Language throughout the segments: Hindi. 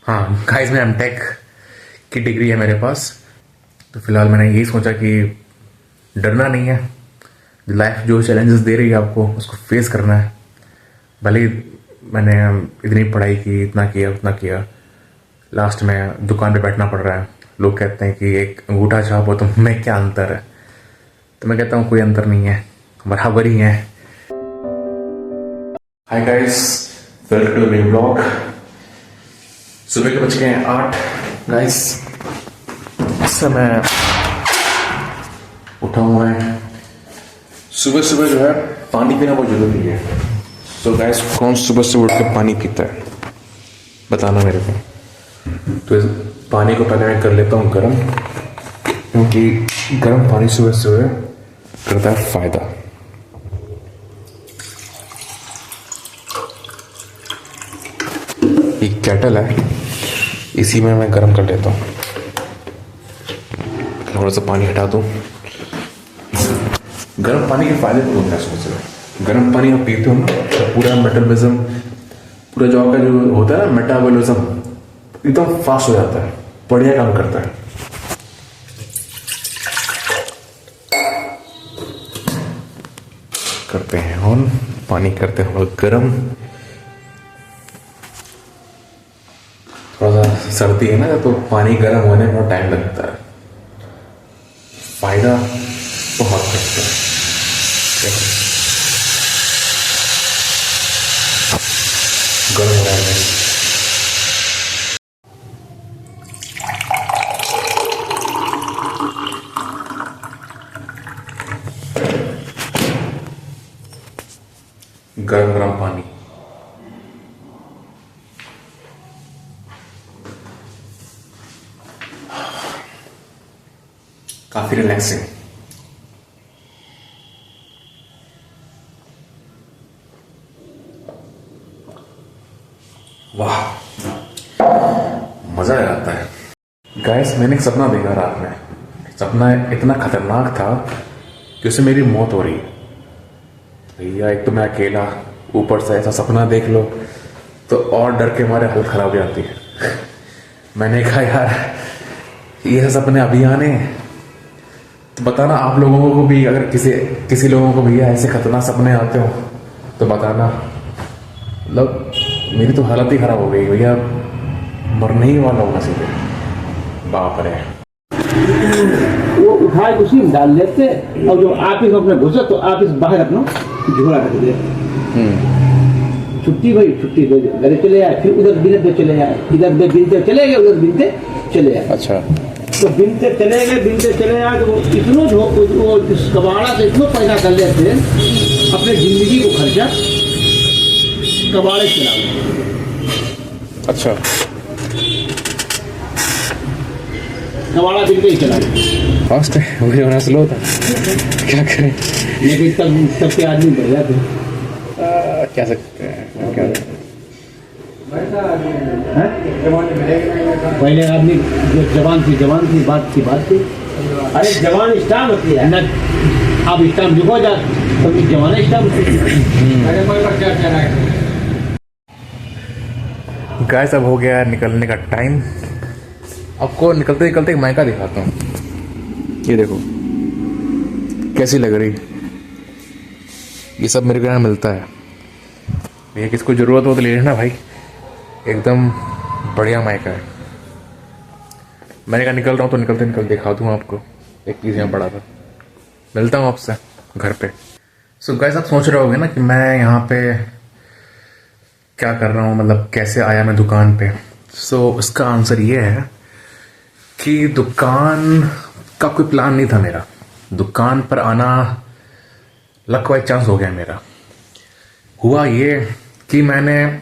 हाँ गाइस, में एमटेक की डिग्री है मेरे पास। तो फिलहाल मैंने यही सोचा कि डरना नहीं है। लाइफ जो चैलेंजेस दे रही है आपको उसको फेस करना है। भले ही मैंने इतनी पढ़ाई की, इतना किया उतना किया, लास्ट में दुकान पे बैठना पड़ रहा है। लोग कहते हैं कि एक अंगूठा छाप हो तो में क्या अंतर है। तो मैं कहता हूँ कोई अंतर नहीं है, बराबर ही है। Hi guys, welcome to new blog. सुबह के बज गए हैं 8 गाइस। इस समय उठा हुआ है। सुबह सुबह जो है पानी पीना बहुत जरूरी है। तो गाइस, कौन सुबह सुबह उठ के पानी पीता है बताना मेरे को। तो इस पानी को पहले मैं कर लेता हूँ गर्म, क्योंकि गर्म पानी सुबह सुबह करता है फायदा। एक केटल है, इसी में मैं गर्म कर लेता हूँ। थोड़ा सा पानी हटा दूँ। गर्म पानी के फायदे तो होते हैं सुबह सुबह। गर्म पानी आप पीते हो ना तो पूरा मेटाबॉलिज्म, पूरा जो आपका जो होता है ना मेटाबॉलिज्म, एकदम फास्ट हो जाता है, बढ़िया काम करता है। करते हैं ऑन, पानी करते हैं गर्म। थोड़ा सा सर्दी है ना तो पानी गर्म होने में बहुत टाइम लगता है। फायदा बहुत करता है। गर्म हो रहा है। गरम गरम पानी। काफी रिलैक्सिंग। वाह, मजा आ जाता है। गाइस, मैंने एक सपना देखा रात में। सपना इतना खतरनाक था कि उससे मेरी मौत हो रही है। भैया, एक तो मैं अकेला, ऊपर से ऐसा सपना देख लो तो और डर के मारे हालत खराब हो जाती है। मैंने कहा यार, ये सपने अभी आने हैं। तो बताना आप लोगों को भी, अगर किसी लोगों को भैया ऐसे खतरनाक सपने आते हो तो बताना। मतलब मेरी तो हालत ही खराब हो गई भैया, मरने ही वाला होगा सीधे। बाप रे। वो उठाए उसी में डाल लेते, और जो ऑफिस अपने घुसे तो ऑफिस बाहर अपना झोला रख दे। छुट्टी भाई, छुट्टी घर चले आए, फिर उधर बिनते चले आए, इधर बिनते चले गए, उधर बिनते चले आए। अच्छा, तो बिनते चले आए तो इतना वो इस कबाड़ा से इतना पैसा कर लेते, अपने जिंदगी को खर्चा कबाड़े चला। अच्छा, कबाड़ा बिनते ही चला। फास्ट है, मुझे होना स्लो था। क्या करें, लेकिन तब के आदमी बढ़ जाते। क्या सकते हैं, क्या पहले आदमी जो जवान थी, बात थी। अरे जवान स्टाम होती है ना, अब स्टाम जो हो जाए तो जवान स्टाम। गाइस, अब हो गया निकलने का टाइम। आपको निकलते निकलते एक मायका दिखाता हूँ। ये देखो कैसी लग रही। ये सब मेरे को यहाँ मिलता है। भैया, किसको ज़रूरत हो तो ले लेना भाई, एकदम बढ़िया मायका है। मैंने कहा निकल रहा हूँ तो निकलते निकलते दिखा दूँ आपको। एक चीज़ यहाँ पड़ा था। मिलता हूँ आपसे घर पे। सो गाइस, आप सोच रहे होगे ना कि मैं यहाँ पे क्या कर रहा हूँ, मतलब कैसे आया मैं दुकान पे। सो उसका आंसर ये है कि दुकान का कोई प्लान नहीं था मेरा। दुकान पर आना लक बाई चांस हो गया मेरा। हुआ ये कि मैंने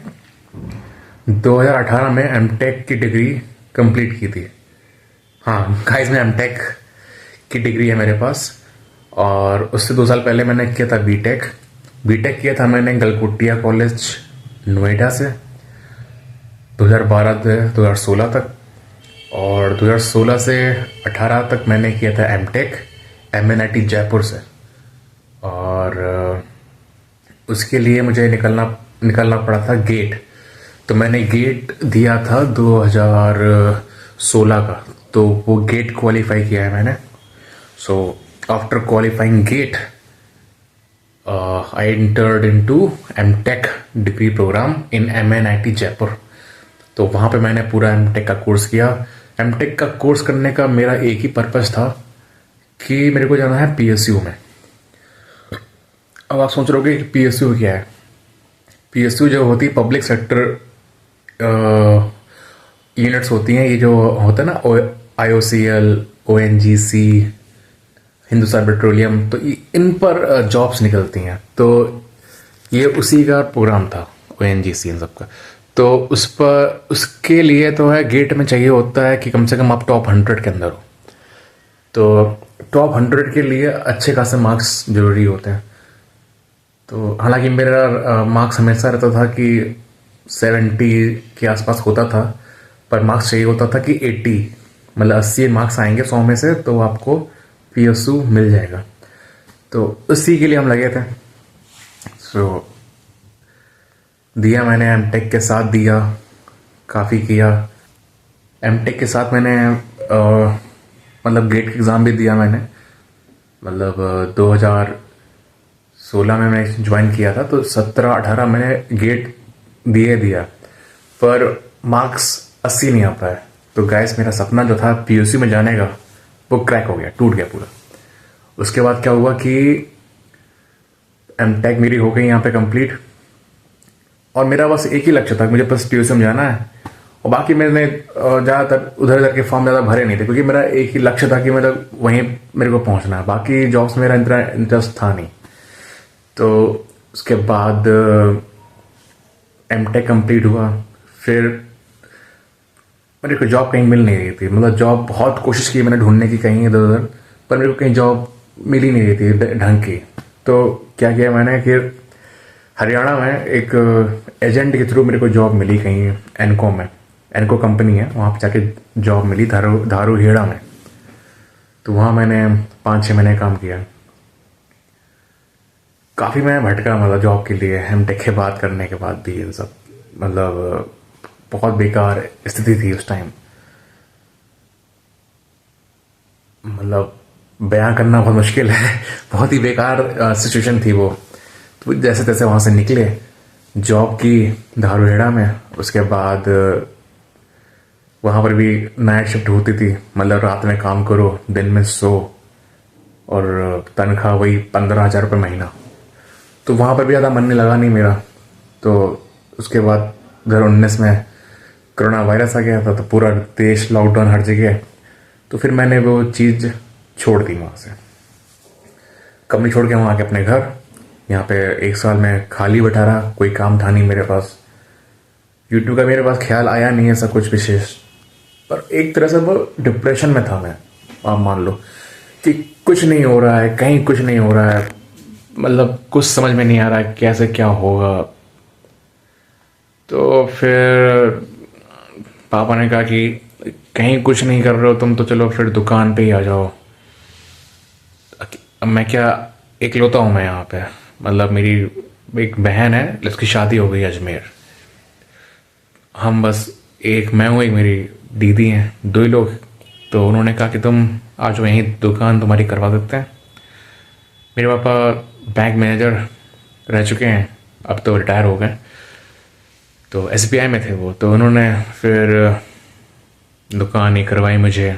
2018 में एमटेक की डिग्री कंप्लीट की थी। हाँ गाइस, में एमटेक की डिग्री है मेरे पास। और उससे 2 साल पहले मैंने किया था बीटेक किया था मैंने गलकुटिया कॉलेज नोएडा से 2012 से 2016 तक। और 2016 से 18 तक मैंने किया था एमटेक MNIT जयपुर से। और उसके लिए मुझे निकलना पड़ा था गेट। तो मैंने गेट दिया था 2016 का, तो वो गेट क्वालिफाई किया है मैंने. So after qualifying GATE I entered into MTech degree program in MNIT Jaipur. तो वहाँ पे मैंने पूरा एमटेक का कोर्स किया. एमटेक का कोर्स करने का मेरा एक ही पर्पस था कि मेरे को जाना है PSU में. अब आप सोच रहे होगे कि PSU क्या है. PSU जो होती है पब्लिक सेक्टर यूनिट्स होती हैं. ये जो होता है ना IOCL, ONGC, हिंदुस्तान पेट्रोलियम, तो इन पर जॉब्स निकलती हैं. तो ये उसी का प्रोग्राम था, ONGC इन सब का. तो उस पर उसके लिए तो है गेट में चाहिए होता है कि कम से कम आप टॉप 100 के अंदर हो. तो टॉप 100 के लिए अच्छे खासे मार्क्स जरूरी होते हैं. तो हालांकि मेरा मार्क्स हमेशा रहता था कि 70 के आसपास होता था, पर मार्क्स चाहिए होता था कि 80, मतलब 80 मार्क्स आएंगे 100 में से तो आपको PSU मिल जाएगा. तो उसी के लिए हम लगे थे. सो दिया मैंने, एमटेक के साथ दिया, काफ़ी किया. एमटेक के साथ मैंने मतलब गेट का एग्ज़ाम भी दिया मैंने. मतलब 2016 में मैं ज्वाइन किया था, तो 17-18 मैंने गेट दिया, पर मार्क्स 80 नहीं आ पाए. तो गाइस मेरा सपना जो था PSU में जाने का वो क्रैक हो गया, टूट गया पूरा. उसके बाद क्या हुआ कि एमटेक मेरी हो गई यहाँ पे कंप्लीट, और मेरा बस एक ही लक्ष्य था, मुझे बस PSU में जाना है. और बाकी मैंने ज़्यादातर उधर उधर के फॉर्म ज़्यादा भरे नहीं थे, क्योंकि मेरा एक ही लक्ष्य था कि मतलब वहीं मेरे को पहुँचना है. बाकी जॉब्स मेरा इतना इंटरेस्ट था नहीं. तो उसके बाद एमटेक कंप्लीट हुआ. फिर मेरे को जॉब कहीं मिल नहीं रही थी. मतलब जॉब बहुत कोशिश की मैंने ढूंढने की कहीं इधर उधर, पर मेरे को कहीं जॉब मिल ही नहीं रही थी ढंग की. तो क्या किया मैंने कि हरियाणा में एक एजेंट के थ्रू मेरे को जॉब मिली कहीं एनको में. एनको कंपनी है, वहाँ पे जाके जॉब मिली धारू हेड़ा में. तो वहाँ मैंने 5-6 महीने काम किया. काफ़ी मैं भटका मतलब जॉब के लिए. एमटेक के बात करने के बाद भी इन सब मतलब बहुत बेकार स्थिति थी उस टाइम. मतलब बयां करना बहुत मुश्किल है. बहुत ही बेकार सिचुएशन थी वो. तो जैसे तैसे वहाँ से निकले, जॉब की धारूहेड़ा में. उसके बाद वहाँ पर भी नाइट शिफ्ट होती थी, मतलब रात में काम करो, दिन में सो, और तनख्वाह वही 15,000 रुपये महीना. तो वहाँ पर भी ज़्यादा मन नहीं लगा नहीं मेरा. तो उसके बाद 2019 में कोरोना वायरस आ गया था, तो पूरा देश लॉकडाउन हर जगह. तो फिर मैंने वो चीज़ छोड़ दी. वहाँ से कंपनी छोड़ के वहाँ आके अपने घर, यहाँ पे 1 साल में खाली बैठा रहा. कोई काम था नहीं मेरे पास. यूट्यूब का मेरे पास ख्याल आया नहीं ऐसा कुछ विशेष, पर एक तरह से वो डिप्रेशन में था मैं. आप मान लो कि कुछ नहीं हो रहा है, कहीं कुछ नहीं हो रहा है, मतलब कुछ समझ में नहीं आ रहा है कैसे क्या होगा. तो फिर पापा ने कहा कि कहीं कुछ नहीं कर रहे हो तुम, तो चलो फिर दुकान पे ही आ जाओ. अब मैं क्या इकलौता हूँ मैं यहाँ पे. मतलब मेरी एक बहन है, उसकी शादी हो गई अजमेर. हम बस मैं हूँ, एक मेरी दीदी हैं, 2 ही लोग. तो उन्होंने कहा कि तुम आ जाओ, यहीं दुकान तुम्हारी करवा देते हैं. मेरे पापा बैंक मैनेजर रह चुके हैं, अब तो रिटायर हो गए. तो SBI में थे वो. तो उन्होंने फिर दुकान ही करवाई मुझे.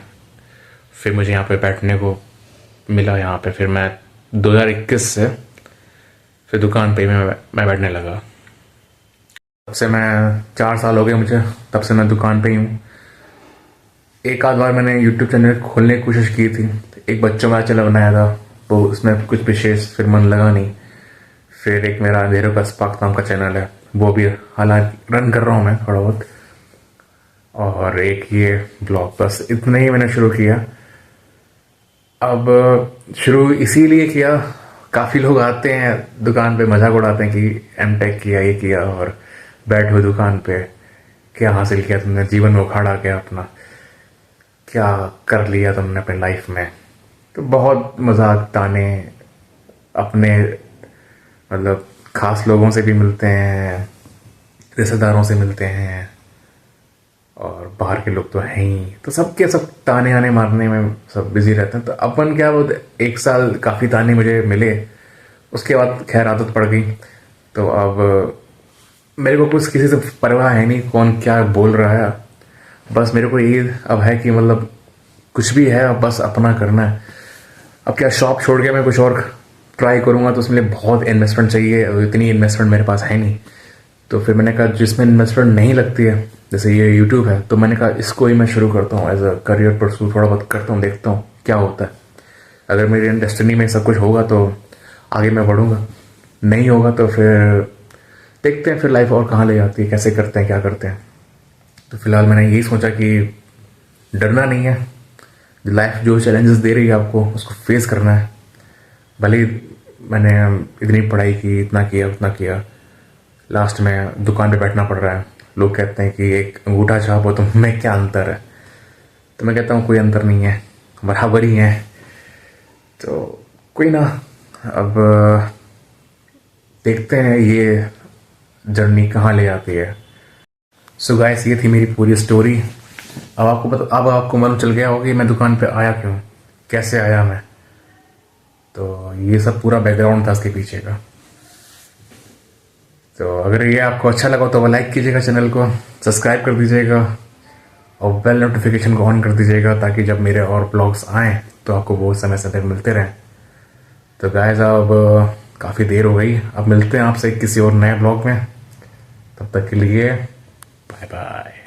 फिर मुझे यहाँ पे बैठने को मिला यहाँ पे. फिर मैं 2021 से फिर दुकान पे मैं बैठने लगा. तब से मैं 4 साल हो गए मुझे, तब से मैं दुकान पे ही हूँ. एक आध बार मैंने YouTube चैनल खोलने की कोशिश की थी. एक बच्चों का चैनल बनाया था, वो उसमें कुछ विशेष फिर मन लगा नहीं. फिर एक मेरा अंधेरों का स्पार्क नाम का चैनल है, वो भी हालांकि रन कर रहा हूँ मैं थोड़ा बहुत. और एक ये ब्लॉग, बस इतना ही मैंने शुरू किया. अब शुरू इसीलिए किया, काफ़ी लोग आते हैं दुकान पे, मजाक उड़ाते हैं कि एमटेक किया, ये किया, और बैठो दुकान पे, क्या हासिल किया तुमने जीवन में, उखाड़ा क्या अपना, क्या कर लिया तुमने अपनी लाइफ में. तो बहुत मजाक ताने अपने मतलब खास लोगों से भी मिलते हैं, रिश्तेदारों से मिलते हैं और बाहर के लोग तो हैं ही, तो सबके सब ताने आने मारने में सब बिजी रहते हैं। तो अपन क्या वो 1 साल काफ़ी ताने मुझे मिले, उसके बाद खैर आदत पड़ गई। तो अब मेरे को कुछ किसी से परवाह है नहीं कौन क्या बोल रहा है, बस मेरे को ये अब है कि मतलब कुछ भी है अब बस अपना करना है। अब क्या शॉप छोड़ के मैं कुछ और ट्राई करूँगा तो उसमें बहुत इन्वेस्टमेंट चाहिए, और इतनी इन्वेस्टमेंट मेरे पास है नहीं। तो फिर मैंने कहा जिसमें इन्वेस्टमेंट नहीं लगती है, जैसे ये यूट्यूब है, तो मैंने कहा इसको ही मैं शुरू करता हूँ एज अ करियर परस्यू, थोड़ा बहुत करता हूँ, देखता हूँ क्या होता है। अगर मेरी डेस्टिनी में सब कुछ होगा तो आगे मैं बढ़ूँगा, नहीं होगा तो फिर देखते हैं फिर लाइफ और कहाँ ले जाती है, कैसे करते हैं, क्या करते हैं। तो फिलहाल मैंने यही सोचा कि डरना नहीं है, लाइफ जो चैलेंजेस दे रही है आपको उसको फेस करना है। भले ही मैंने इतनी पढ़ाई की, इतना किया उतना किया, लास्ट में दुकान पे बैठना पड़ रहा है। लोग कहते हैं कि एक अंगूठा छाप हो तो मैं क्या अंतर है, तो मैं कहता हूँ कोई अंतर नहीं है, बराबर ही है। तो कोई ना, अब देखते हैं ये जर्नी कहाँ ले जाती है। सो गाइस, ये थी मेरी पूरी स्टोरी। अब आपको मालूम चल गया होगा कि मैं दुकान पे आया क्यों, कैसे आया मैं। तो ये सब पूरा बैकग्राउंड था इसके पीछे का। तो अगर ये आपको अच्छा लगा तो लाइक कीजिएगा, चैनल को सब्सक्राइब कर दीजिएगा और बेल नोटिफिकेशन को ऑन कर दीजिएगा, ताकि जब मेरे और ब्लॉग्स आएँ तो आपको बहुत समय समय मिलते रहें। तो गाइस, अब काफ़ी देर हो गई, अब मिलते हैं आपसे किसी और नए ब्लॉग में। तब तक के लिए बाय बाय।